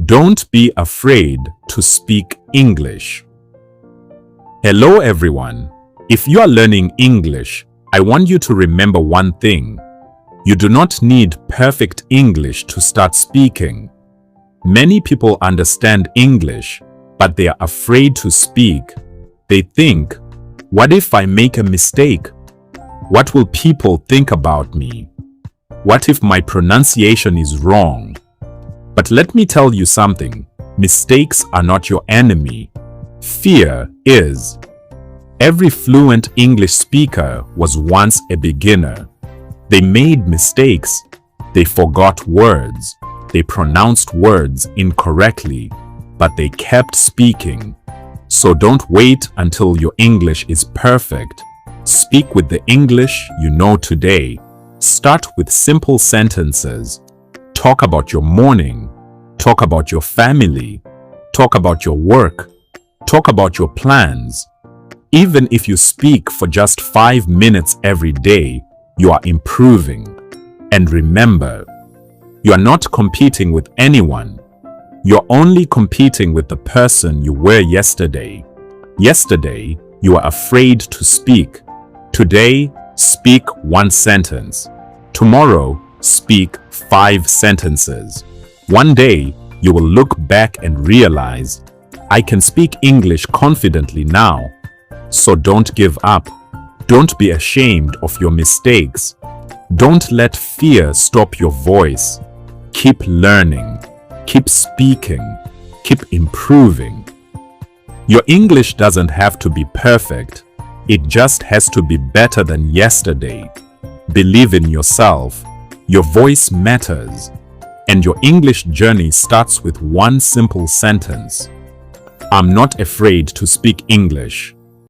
Don't be afraid to speak English. Hello everyone. If you are learning English, I want you to remember one thing. You do not need perfect English to start speaking. Many people understand English, but they are afraid to speak. They think, what if I make a mistake? What will people think about me? What if my pronunciation is wrong? But let me tell you something. Mistakes are not your enemy. Fear is. Every fluent English speaker was once a beginner. They made mistakes. They forgot words. They pronounced words incorrectly, but they kept speaking. So don't wait until your English is perfect. Speak with the English you know today. Start with simple sentences. Talk about your morning. Talk about your family. Talk about your work. Talk about your plans. Even if you speak for just 5 minutes every day, you are improving. And remember, you are not competing with anyone. You're only competing with the person you were yesterday. Yesterday, you were afraid to speak. Today, speak 1 sentence. Tomorrow, speak 5 sentences. One day, you will look back and realize, I can speak English confidently now. So don't give up. Don't be ashamed of your mistakes. Don't let fear stop your voice. Keep learning. Keep speaking. Keep improving. Your English doesn't have to be perfect. It just has to be better than yesterday. Believe in yourself. Your voice matters. And your English journey starts with 1 simple sentence. I'm not afraid to speak English.